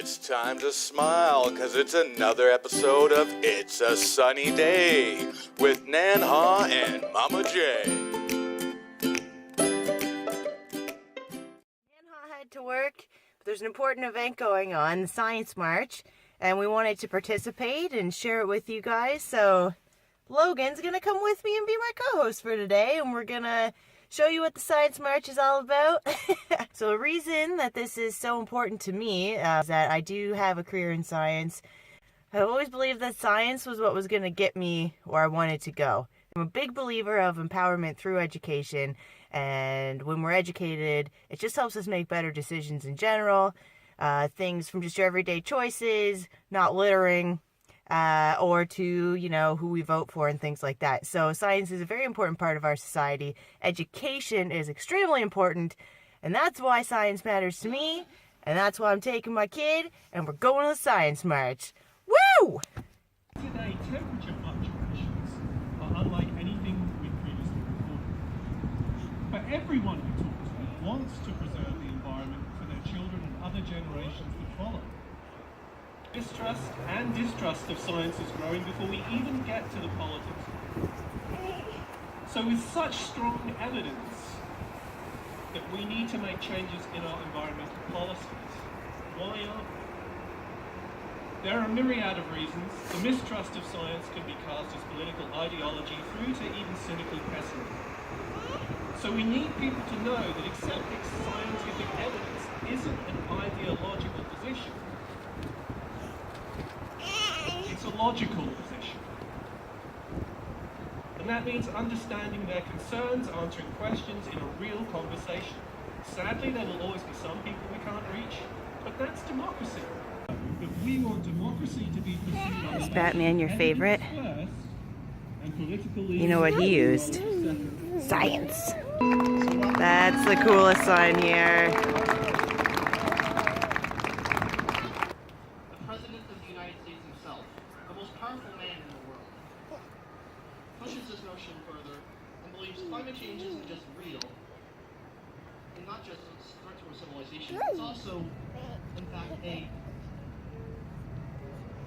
It's time to smile, cause it's another episode of It's a Sunny Day with Nanha and Momma J. Nanha had to work, but there's an important event going on, the Science March, and we wanted to participate and share it with you guys, so Logan's gonna come with me and be my co-host for today, and we're gonna show you what the Science March is all about. So the reason that this is so important to me is that I do have a career in science. I've always believed that science was what was going to get me where I wanted to go. I'm a big believer of empowerment through education, and when we're educated, it just helps us make better decisions in general. Things from just your everyday choices, not littering, or to, who we vote for and things like that. So science is a very important part of our society. Education is extremely important, and that's why science matters to me, and that's why I'm taking my kid, and we're going to the Science March. Woo! Today, temperature fluctuations are unlike anything we've previously recorded. But everyone who talks to me wants to preserve the environment for their children and other generations to follow. Mistrust and distrust of science is growing before we even get to the politics. So with such strong evidence that we need to make changes in our environmental policies, why aren't we? There are a myriad of reasons. The mistrust of science can be cast as political ideology through to even cynical pessimism. So we need people to know that accepting scientific evidence isn't an ideological position. It's a logical position. And that means understanding their concerns, answering questions in a real conversation. Sadly, there will always be some people we can't reach, but that's democracy. If we want democracy to be pursued, Is Batman your favorite? You know what he used? Science. That's the coolest sign here. The President of the United States himself, the most powerful man in the world, pushes this notion further and believes climate change isn't just real, and not just a threat to our civilization, it's also, in fact, a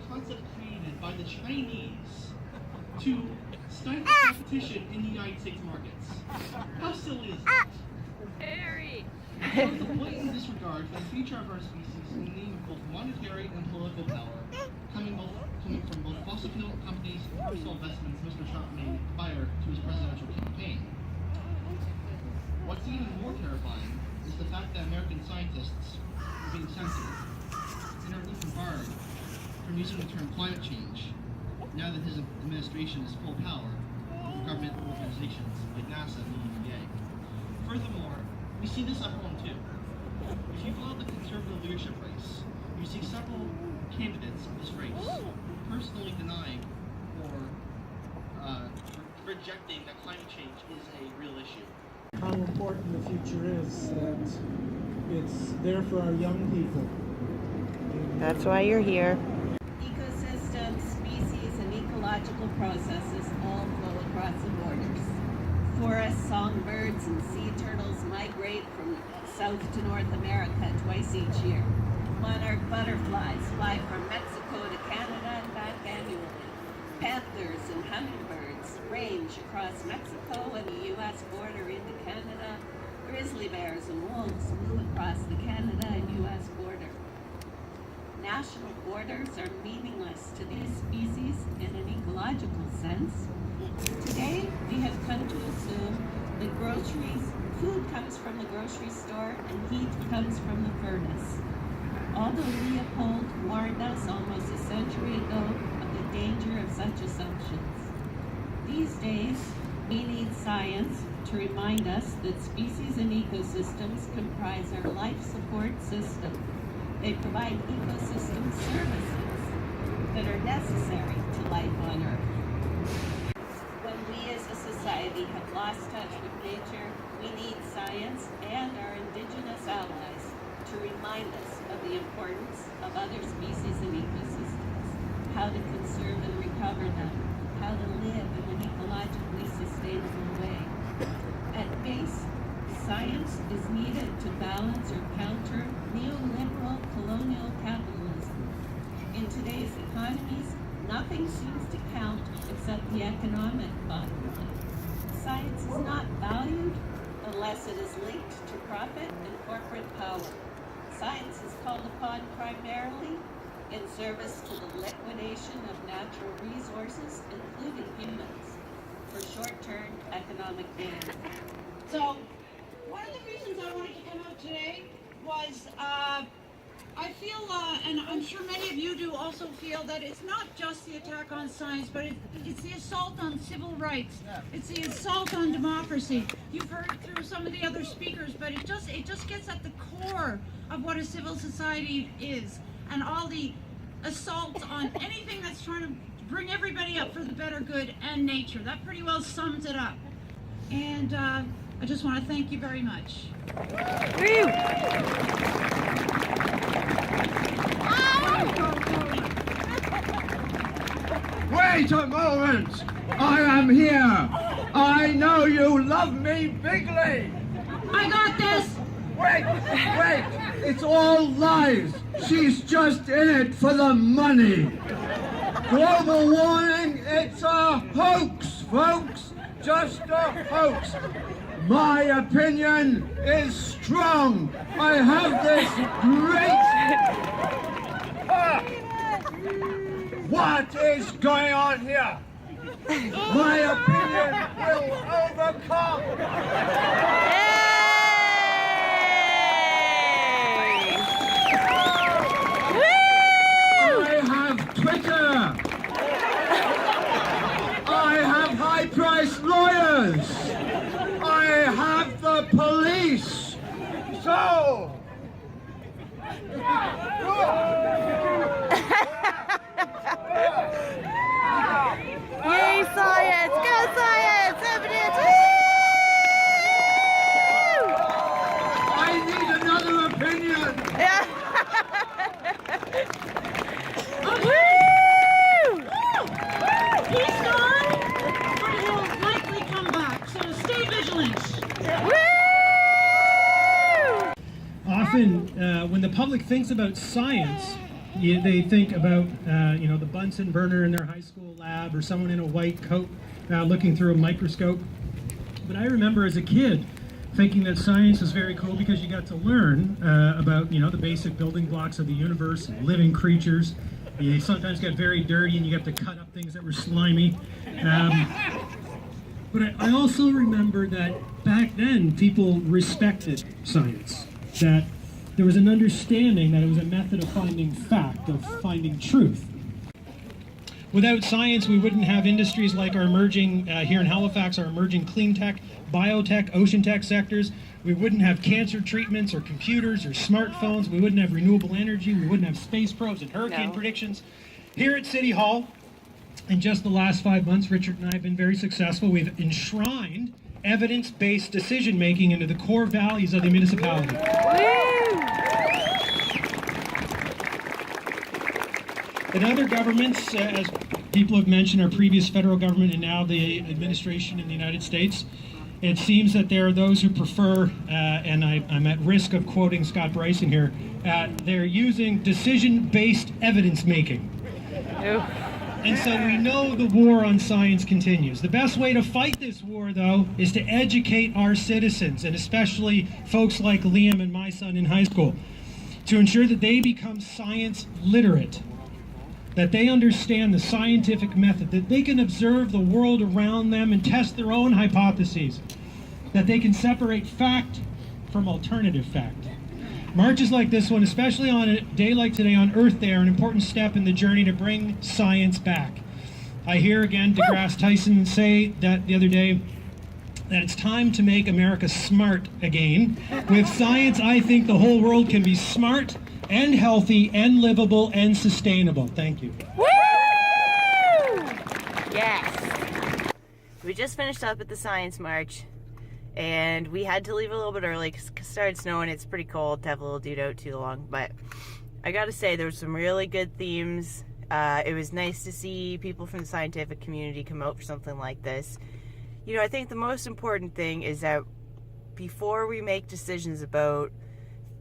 concept created by the Chinese to stifle competition in the United States markets. How silly is that? Harry! There is a blatant disregard for the future of our species in the name of both monetary and political power, coming from both fossil fuel companies and personal investments Mr. Trump made prior to his presidential campaign. What's even more terrifying is the fact that American scientists are being censored and are even barred from using the term climate change, now that his administration has full power over government organizations like NASA and the EPA. Furthermore, we see this at home too. If you follow the conservative leadership race, you see several candidates in this race personally denying or rejecting that climate change is a real issue. How important the future is, that it's there for our young people. That's why you're here. Ecosystems, species, and ecological processes all flow across the borders. Forests, songbirds, and sea turtles migrate from South to North America twice each year. Monarch butterflies fly from Mexico to Canada and back annually. Panthers and hummingbirds range across Mexico and the U.S. border into Canada. Grizzly bears and wolves move across the Canada and U.S. border. National borders are meaningless to these species in an ecological sense. Today, we have come to assume that food comes from the grocery store and heat comes from the furnace. Although Leopold warned us almost a century ago of the danger of such assumptions. These days, we need science to remind us that species and ecosystems comprise our life support system. They provide ecosystem services that are necessary to life on Earth. When we as a society have lost touch with nature, we need science and our indigenous allies to remind us of the importance of other species and ecosystems, how to conserve and recover them, how to live in an ecologically sustainable way. At base, science is needed to balance or counter neoliberal colonial capitalism nothing seems to count except the economic bottom line. Science is not valued unless it is linked to profit and corporate power. Science is called upon primarily in service to the liquidation of natural resources, including humans, for short-term economic gain. So, one of the reasons I wanted to come out today was I feel, and I'm sure many of you do also feel, that it's not just the attack on science, but it's the assault on civil rights. It's the assault on democracy. You've heard through some of the other speakers, but it just gets at the core of what a civil society is, and all the assaults on anything that's trying to bring everybody up for the better good and nature. That pretty well sums it up. And I just want to thank you very much. Wait a moment! I am here! I know you love me bigly! I got this! Wait! It's all lies! She's just in it for the money! Global warming, it's a hoax, folks! Just a hoax! My opinion is strong! I have this great... What is going on here? My opinion will overcome! I have Twitter! I have high-priced lawyers! I have the police! So... Yay, science! Go science! Evidence! Woo! I need another opinion! Woo! He's gone, but he'll likely come back, so stay vigilant. Woo! Often, when the public thinks about science, they think about the Bunsen burner in their high school lab, or someone in a white coat looking through a microscope. But I remember as a kid thinking that science was very cool because you got to learn about the basic building blocks of the universe, and living creatures. You sometimes got very dirty and you got to cut up things that were slimy. But I also remember that back then people respected science, that there was an understanding that it was a method of finding fact, of finding truth. Without science, we wouldn't have industries like our emerging, here in Halifax, our emerging clean tech, biotech, ocean tech sectors. We wouldn't have cancer treatments or computers or smartphones. We wouldn't have renewable energy. We wouldn't have space probes and hurricane predictions. Here at City Hall, in just the last 5 months, Richard and I have been very successful. We've enshrined evidence-based decision-making into the core values of the municipality. In other governments, as people have mentioned, our previous federal government and now the administration in the United States, it seems that there are those who prefer, and I'm at risk of quoting Scott Bryson here, they're using decision-based evidence-making. And so we know the war on science continues. The best way to fight this war, though, is to educate our citizens, and especially folks like Liam and my son in high school, to ensure that they become science literate, that they understand the scientific method, that they can observe the world around them and test their own hypotheses, that they can separate fact from alternative fact. Marches like this one, especially on a day like today on Earth Day, are an important step in the journey to bring science back. I hear again DeGrasse Tyson say that the other day, that it's time to make America smart again. With science, I think the whole world can be smart and healthy and livable and sustainable. Thank you. Woo! Yes. We just finished up at the Science March, and we had to leave a little bit early because it started snowing. It's pretty cold to have a little dude out too long, but I gotta say there were some really good themes. It was nice to see people from the scientific community come out for something like this. I think the most important thing is that before we make decisions about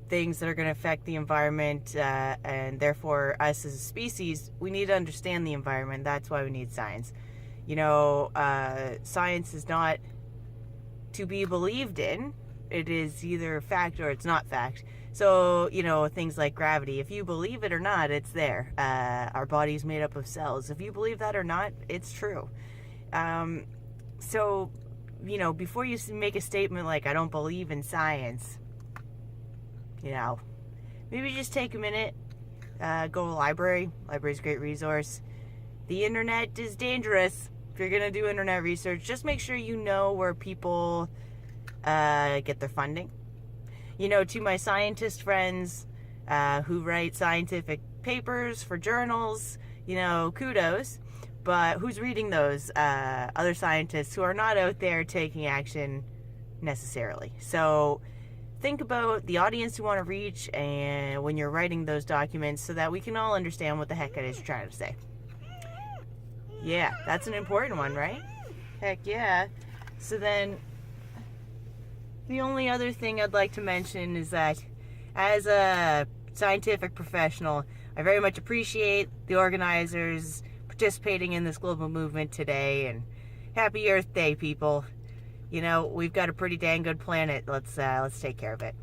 things that are going to affect the environment, and therefore us as a species, we need to understand the environment. That's why we need science. You know, science is not to be believed in. It is either fact or it's not fact. So, you know, things like gravity, if you believe it or not, it's there. Our body's made up of cells. If you believe that or not, it's true. So, you know, before you make a statement like, I don't believe in science, you know, maybe just take a minute, go to the library. Library's a great resource. The internet is dangerous. If you're going to do internet research, just make sure you know where people get their funding. You know, to my scientist friends who write scientific papers for journals, you know, kudos. But who's reading those? Other scientists who are not out there taking action necessarily. So think about the audience you want to reach and when you're writing those documents so that we can all understand what the heck it is you're trying to say. Yeah, that's an important one, right? Heck yeah. So then, the only other thing I'd like to mention is that as a scientific professional, I very much appreciate the organizers participating in this global movement today, and happy Earth Day, people. You know, we've got a pretty dang good planet. Let's take care of it.